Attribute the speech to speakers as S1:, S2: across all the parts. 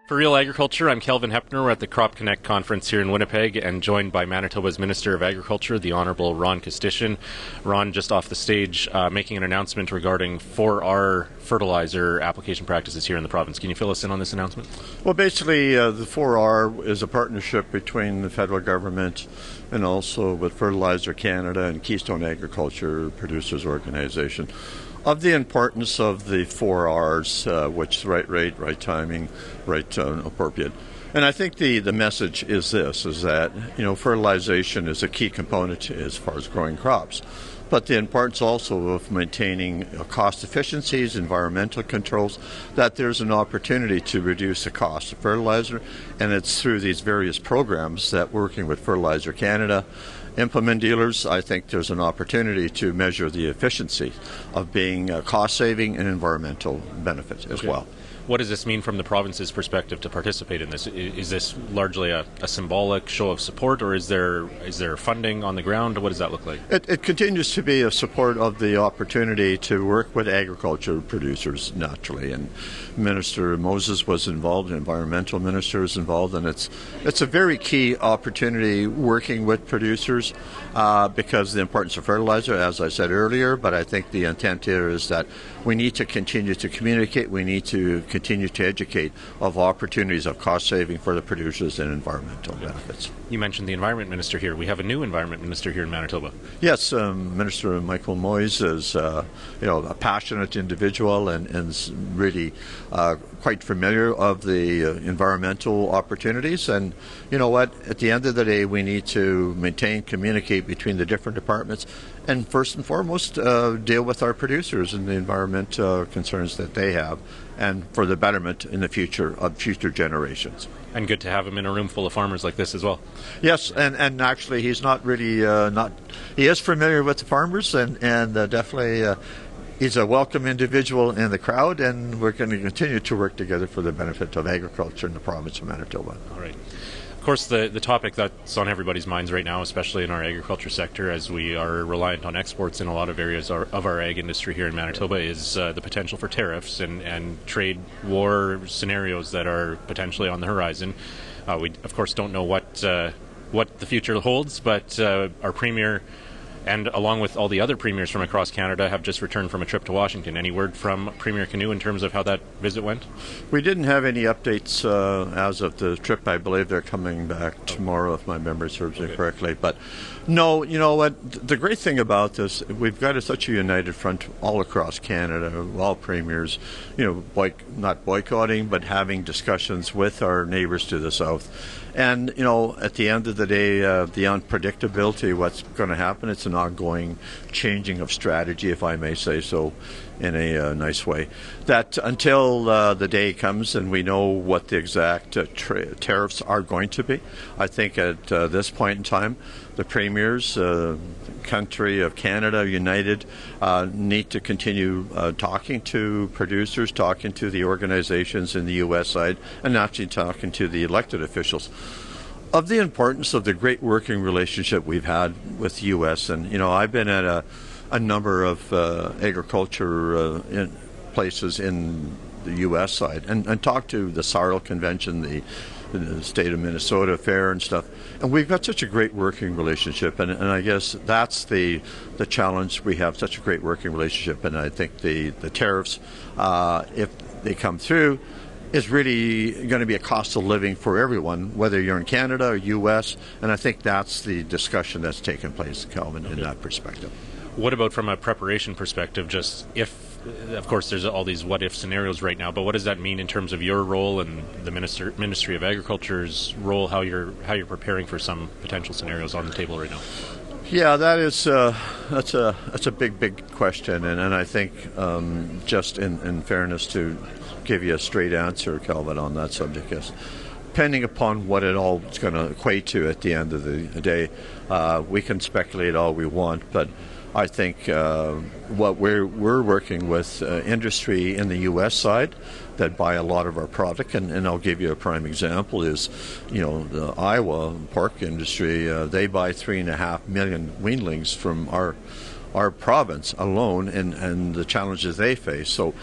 S1: For Real Agriculture, I'm Kelvin Hepner. We're at the Crop Connect conference here in Winnipeg and joined by Manitoba's Minister of Agriculture, the Honourable Ron Kostyshyn. Ron, just off the stage, making an announcement regarding 4R fertilizer application practices here in the province. Can you fill us in on this announcement?
S2: Well, basically, the 4R is a partnership between the federal government and also with Fertilizer Canada and Keystone Agriculture Producers Organization, of the importance of the 4Rs, which is right rate, right timing, right appropriate. And I think the message is this, is that, fertilization is a key component as far as growing crops. But the importance also of maintaining cost efficiencies, environmental controls, that there's an opportunity to reduce the cost of fertilizer, and it's through these various programs that working with Fertilizer Canada, implement dealers, I think there's an opportunity to measure the efficiency of being cost-saving and environmental benefits as well.
S1: What does this mean from the province's perspective to participate in this? Is this largely a symbolic show of support, or is there funding on the ground? What does that look like?
S2: It continues to be a support of the opportunity to work with agriculture producers naturally, and Minister Moses was involved, environmental minister is involved, and it's a very key opportunity working with producers because of the importance of fertilizer, as I said earlier. But I think the intent here is that we need to continue to communicate, we need to continue to educate of opportunities of cost saving for the producers and environmental benefits.
S1: You mentioned the Environment Minister here. We have a new Environment Minister here in Manitoba.
S2: Yes, Minister Michael Moyes is a passionate individual and is really quite familiar of the environmental opportunities. And you know what? At the end of the day, we need to maintain, communicate between the different departments, and first and foremost, deal with our producers and the environment concerns that they have, and for the betterment in the future of future generations.
S1: And good to have him in a room full of farmers like this as well.
S2: Yes, and actually he's not really, he is familiar with the farmers, and definitely he's a welcome individual in the crowd, and we're going to continue to work together for the benefit of agriculture in the province of Manitoba.
S1: All right. Of course, the topic that's on everybody's minds right now, especially in our agriculture sector, as we are reliant on exports in a lot of areas of our ag industry here in Manitoba, is the potential for tariffs and trade war scenarios that are potentially on the horizon. We, of course, don't know what the future holds, but our Premier, and along with all the other premiers from across Canada, have just returned from a trip to Washington. Any word from Premier Canoe in terms of how that visit went?
S2: We didn't have any updates as of the trip. I believe they're coming back tomorrow, if my memory serves me correctly. But no, you know what? The great thing about this, we've got such a united front all across Canada, all premiers, not boycotting, but having discussions with our neighbors to the south. And, at the end of the day, the unpredictability, what's going to happen, it's an ongoing changing of strategy, if I may say so, in a nice way. That until the day comes and we know what the exact tariffs are going to be, I think at this point in time, the premiers, country of Canada united, need to continue talking to producers, talking to the organizations in the U.S. side, and actually talking to the elected officials of the importance of the great working relationship we've had with the U.S. And, I've been at a number of agriculture places in the U.S. side and talked to the SARL convention, the state of Minnesota fair and stuff. And we've got such a great working relationship, and I guess that's the challenge. We have such a great working relationship, and I think the tariffs, if they come through, is really going to be a cost of living for everyone, whether you're in Canada or U.S., and I think that's the discussion that's taken place, Calvin, in that perspective.
S1: What about from a preparation perspective, just if, of course, there's all these what-if scenarios right now, but what does that mean in terms of your role and the Ministry of Agriculture's role, how you're preparing for some potential scenarios on the table right now?
S2: Yeah, that's a big question, and I think just in fairness to give you a straight answer, Calvin, on that subject, yes. Depending upon what it all is going to equate to at the end of the day, we can speculate all we want, but I think what we're working with industry in the U.S. side that buy a lot of our product, and I'll give you a prime example is, the Iowa pork industry, they buy 3.5 million weanlings from our province alone, and the challenges they face. So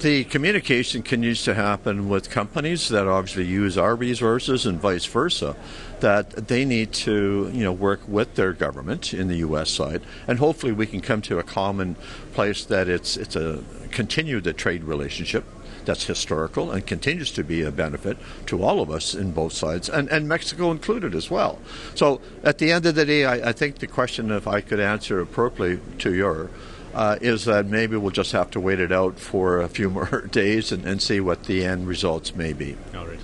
S2: the communication continues to happen with companies that obviously use our resources and vice versa, that they need to work with their government in the U.S. side, and hopefully we can come to a common place that it's a continue the trade relationship that's historical and continues to be a benefit to all of us in both sides, and Mexico included as well. So at the end of the day, I think the question, if I could answer appropriately to your, is that maybe we'll just have to wait it out for a few more days and see what the end results may be.
S1: All right.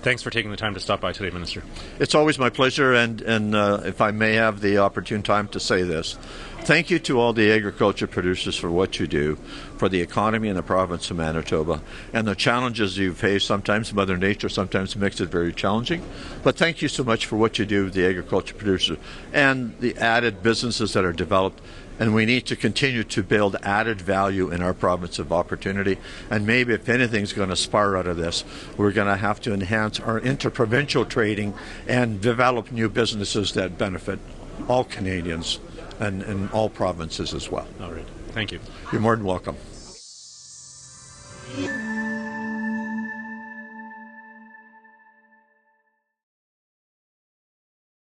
S1: Thanks for taking the time to stop by today, Minister.
S2: It's always my pleasure, and if I may have the opportune time to say this, thank you to all the agriculture producers for what you do for the economy in the province of Manitoba and the challenges you face. Sometimes Mother Nature sometimes makes it very challenging, but thank you so much for what you do with the agriculture producers and the added businesses that are developed. And we need to continue to build added value in our province of opportunity. And maybe if anything's going to spur out of this, we're going to have to enhance our interprovincial trading and develop new businesses that benefit all Canadians and all provinces as well.
S1: All right. Thank you.
S2: You're more than welcome.